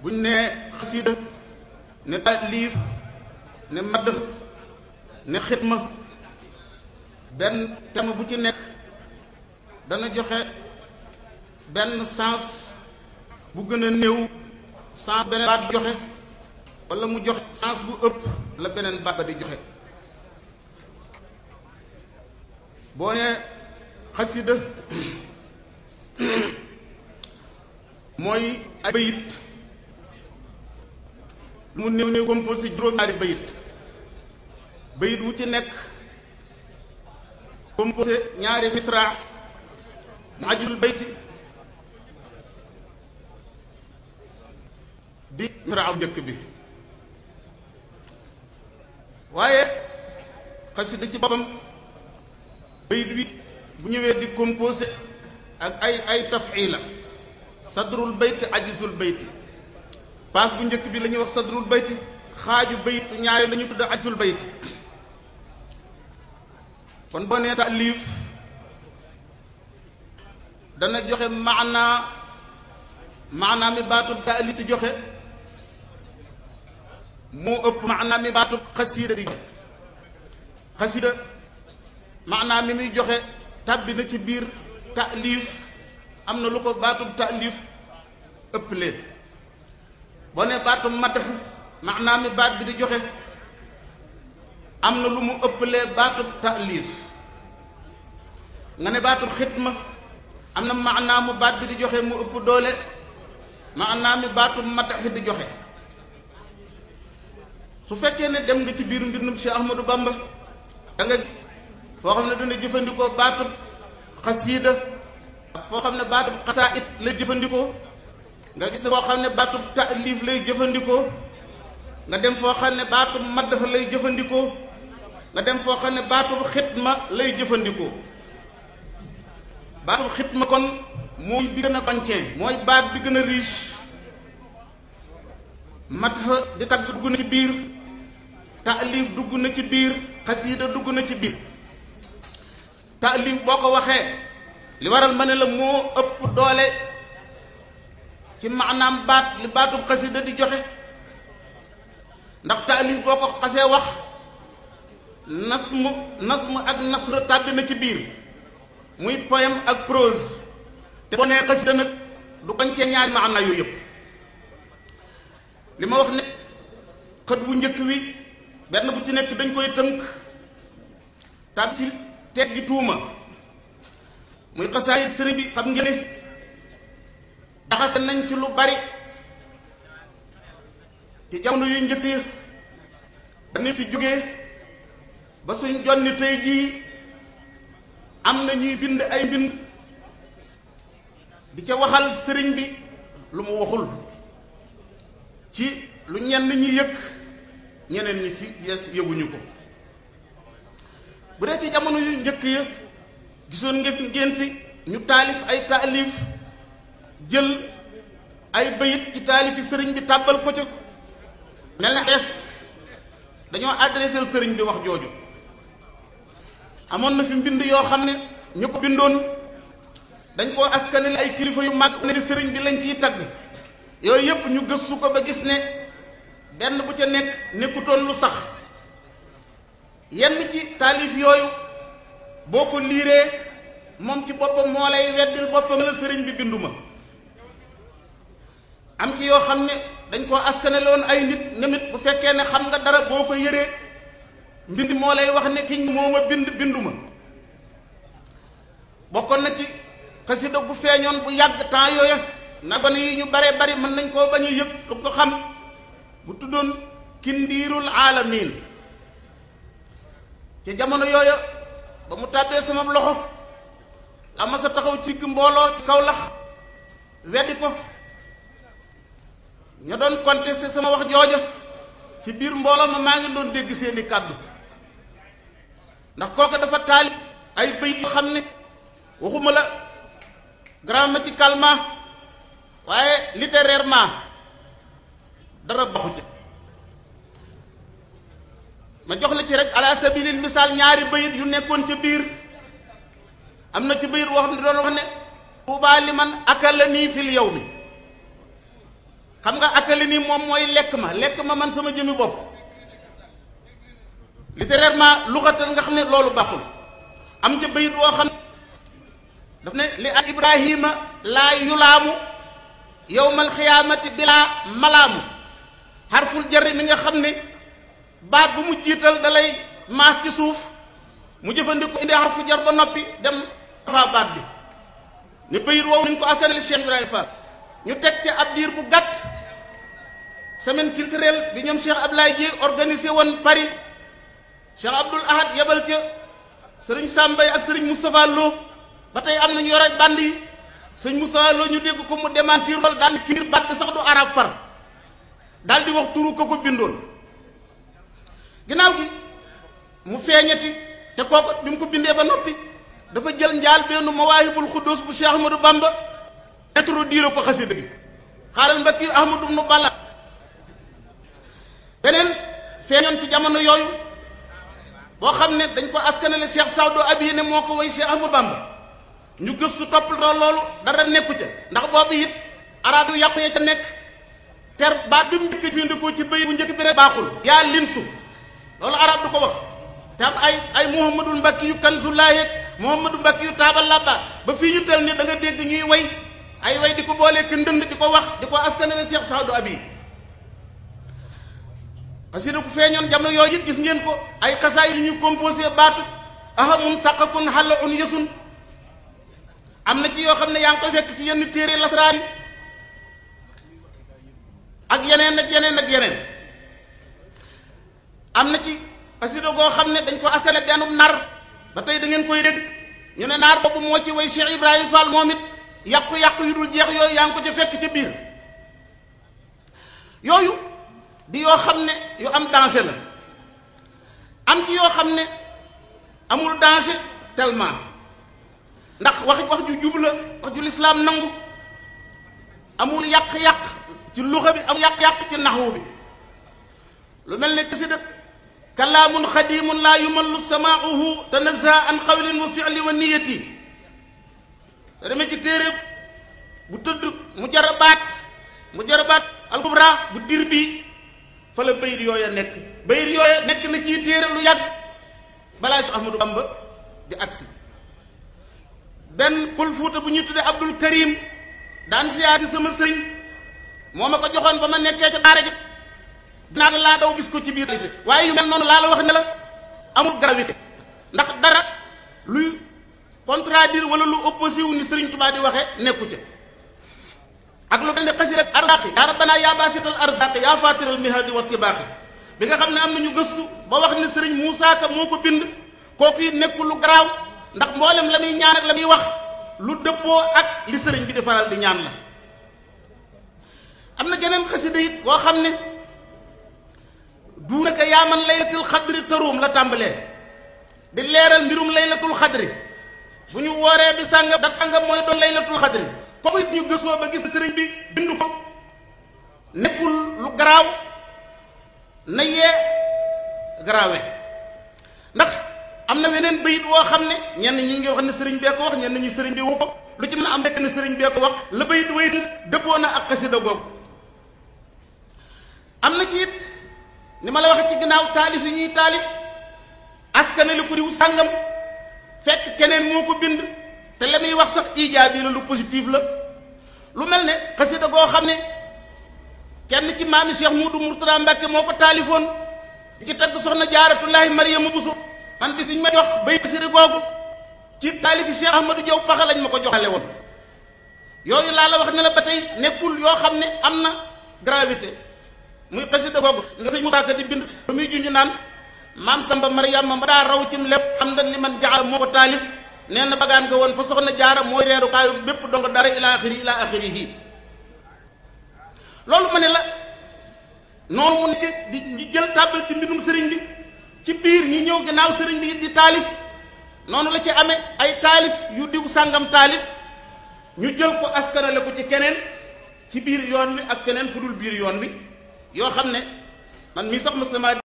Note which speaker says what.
Speaker 1: buñ ne xasida ne taalif ne madd ne xidma benn terme bu ci nekk dana joxe benn sens bu gën a néew sens beneen baat joxe wala mu joxe sens bu ëpp la beneen baat ba di joxe boo ne xasida mooy ay bayit mu néew néew composé juróom-ñaari bayit wu ci nekk composé ñaari misra mu ajul bayti di misra njëkk bi waaye xasida ci boppam bayit wi bu ñëwee di composé ak ay tafila sadrul bayti ajizul bayti paas bu njëkk bi la ñuy wax sadrul bayti xaaju bayit ñaari la ñu tudd ajizul bayti kon boo nee taalif dana joxe maanaa mi baatub taalif di joxe moo ëpp maanaa mi baatub xasida di xasida maanaa mi muy joxe tàbbi na ci biir taalif am na lu ko baatub taalif ëpplee boo nee baatub madax maanaa mi baat bi di joxe am na lu mu ëppalee baatub taalif nga ne baatub xidma am na maanaa mu baat bi di joxe mu ëpp doole maanaa mi baatub madax di joxe su fekkee ne dem nga ci biir mbindum Cheikh Ahmadou Bamba da nga gis foo xam ne dana jëfandikoo baatub xasiida ak foo xam ne baatub xasaayid lay jëfandikoo nga gis ne foo xam ne baatub taalif lay jëfandikoo nga dem foo xam ne baatub madax lay jëfandikoo nga dem foo xam ne baatub xidma lay jëfandikoo baatub xidma kon mooy bi gën a bancee mooy baat bi gën a riche madax di tagg dugg na ci biir taalif dugg na ci biir xasiida dugg na ci biir taalif boo ko waxee li waral ma ne la moo ëpp doole ci maanaam baat li baatub xasiida di joxe ndax taalif boo ko xasee wax nasm ak nasr tàbbi na ci biir muy poème ak prose te boo nee xasida nag du bañ cee ñaari maana yooyu yëpp li ma wax ne xët wu njëkk wi benn bu ci nekk dañ koy tënk tàbbi ci teggi tuuma muy xasaayid sëriñ bi xam ngeen ne jaxase nañ ci lu bari ci jamono yu njëkk yi dañu fi jógee ba suñ jonni tey jii am na ñuy bind ay mbind di ca waxal sëriñ bi lu mu waxul ci lu ñenn ñi yëg ñeneen ñi si yes yëguñu ko bu dee ci jamono yu njëkk ya gisoon ngeen fi ñu taalif ay taalif jël ay bayit ci taalifi sëriñ bi tàbbal ko ca mel na es dañoo adressé sëriñ bi wax jooju amoon na fi mbind yoo xam ne ñu ko bindoon dañ koo askanale ay kilifa yu mag ne sëriñ bi lañ ciy tagg yooyu yëpp ñu gëstu ko ba gis ne benn bu ca nekk nekkutoon lu sax yenn ci taalif yooyu boo ko liiree moom ci boppam moo lay weddil boppam la sëriñ bi binduma am ci yoo xam ne dañ koo askanale woon ay nit bu fekkee ne xam nga dara boo ko yëree mbind moo lay wax ne kiñ moo ma binduma bokkoon na ci xasida bu feeñoon bu yàgg temps yooya na gone yi ñu baree bari mën nañ koo bañ a yëg lu ko xam bu tuddoon kindiirul aalamin ci jamono yooya ba mu tàbbee sama loxo la ma sa taxaw ci mbooloo ci kaw lax weddi ko ña doon contesté sama wax jooja ci biir mbooloo ma maa ngi doon dégg seeni kàddu ndax kooku dafa taalif ay bayit yoo xam ne waxuma la grammaticalement waaye littérairement dara baxu ci ma jox la ci rek ala sabilil misaal ñaari bayit yu nekkoon ca biir am na ci bayit wax ne doon wax ne tuubaa liman akala nii fil yawmi xam nga akali nii moom mooy lekk ma man sama jëmi bopp littérairement luxatan nga xam ne loolu baaxul. am ca bayit woo xam daf ne li ak ibrahima laa yulaamu yowmal xiyaamati bilaa malaamu xarful jarri mi nga xam ne baat bu mu jiital dalay maas ci suuf mu jëfandikoo indi xarfu jar ba noppi dem faa baat bi ne bayit woowu nañ ko askanale Cheikh Ibrahima Fall. ñu teg ca ab diir bu gàtt semaine culturelle bi ñoom Cheikh Ablaye Dieye organisé woon Paris Cheikh Abdoul Ahad yebal ca sëriñ Sambay ak sëriñ Moustapha Lo ba tey am nañu yore band yi sëriñ Moustapha Lo ñu dégg ko mu démentir loolu daal di kiir baat bi sax du arab far daal di wax turu ko ko bindoon ginnaaw gi mu feeñati te kooku bi mu ko bindee ba noppi dafa jël njaal benn mawaahibul xuddus bu Cheikh Ahmadou Bamba introduire ko xasida gi xaaral mbakki Ahmadou nu Balla beneen feeñoon ci jamono yooyu boo xam ne dañ ko askanale Cheikh Saadu Abi ne moo ko woy Cheikh Ahmadou Bamba ñu gëstu toppatoo loolu dara nekku ca ndax boobu it arab yu yàqu ya ca nekk ter baat bi mu njëkk fi ndikoo ci bëy bu njëkk bi rek baaxul yaa linsu loolu arab du ko wax te am ay Muhammadul Mbakki yu Kanzulaay ak Muhammadu Mbakki yu taabal labba ba fii ñu tel ni da nga dégg ñuy way ay way di ko boolee ki ndënd di ko wax di ko askanale Cheikh Saadu Abi xasida ku feeñoon jamono yooyu it gis ngeen ko ay xasaay yu ñu composé baatu ahamun saqakun xalla un yesun am na ci yoo xam ne yaa ngi koy fekk ci yenn téere lasraar yi ak yeneen ak yeneen ak yeneen am na ci xasida goo xam ne dañ ko askane bennum nar ba tey da ngeen koy dégg ñu ne naar boobu moo ci way Cheikh Ibrahima Fall moom it yàqu-yàqu yu dul jeex yooyu yaa ngi ko ca fekk ca biir yooyu di yoo xam ne yu am danger la am ci yoo xam ne amul danger tellement ndax wax ju jub la wax ju lislaam nangu amul yàq-yàq ci luxa bi am yàq-yàq ci naxwu bi lu mel ne kasida kalaamun xadimun laa yumallu samaauhu tanazaha an xawlin wa fi'li wa niyati te demee ci téere bu tëdd mu jarabaat al-kubra bu dir bi fa la bayit yooya nekk na ci téere lu yàgg balaa Cheikh Ahmadou Bamba di agsi benn pël Fuuta bu ñuy tuddee Abdul Karim daan siyaasi sama sëriñ moo ma ko joxoon ba ma nekkee ca daara ji dinaa gi laa daw gis ko ci biir waaye yu mel noonu laa la wax ne la amul gravité ndax dara luy contradire wala lu opposé wu ni Sëriñ Tuubaa di waxee nekku ca ak lu mel ne xasi rek arzaqi yaa rabbana yaa baasital arzaqi yaa faatiral mihadi wa tibaaqi bi nga xam ne am nañu gëstu ba wax ne Sëriñ Muusaa Ka moo ko bind kooku it nekkul lu garaaw ndax mboolem la muy ñaan ak la muy wax lu dëppoo ak li sëriñ bi di faral di ñaan la am na geneen xasida it boo xam ne duunaka yaa man laylatul xadri taruum la tàmbalee di leeral mbirum laylatul xadri bu ñu wooree bi sàngam dat sàngam mooy doon laylatul xadri kooku it ñu gëstoo ba gis sëriñ bi bind ko nekkul lu garaaw na yee garaawe ndax am na weneen bayit woo xam ne ñenn ñi ngi wax ne sëriñ bee ko wax ñenn ñi sëriñ bi wu ko lu ci mën a am rek ne sëriñ bee ko wax la bayit wayit dëppoo na ak xasida googu am na ci it ni ma la waxee ci ginnaaw taalif yi ñuy taalif askanale ko diw sàngam fekk keneen moo ko bind te la muy wax sax ijaabi la lu positif la lu mel ne xasida goo xam ne kenn ci maami Cheikh Moudou Mourtada Mbacke moo ko taalifoon di ci tagg soxna Jaaratullaahi Mariama Buso man bis liñ ma jox bay xasida googu ci taalifi Cheikh Ahmadou Diaw Paxa lañ ma ko joxale woon yooyu laa la wax ne la ba tey nekkul yoo xam ne am na gravité muy xasida googu nga sëñ Moussa Ka di bind ba muy junj naan maam Samba Mariama ma daa raw cim lef xam na li man jaara moo ko taalif nee na bagaan nga woon fa soxna jaara mooy reeru kaayu bépp donc dara ila axirihi loolu ma ne la noonu mu nekk di jël tàbbal ci mbindum sëriñ bi ci biir ñi ñëw gannaaw sëriñ bi di taalif noonu la ci amee ay taalif yu diw sàngam taalif ñu jël ko askanale ko ci keneen ci biir yoon wi ak feneen fu dul biir yoon wi yoo xam ne man mii sax ma sama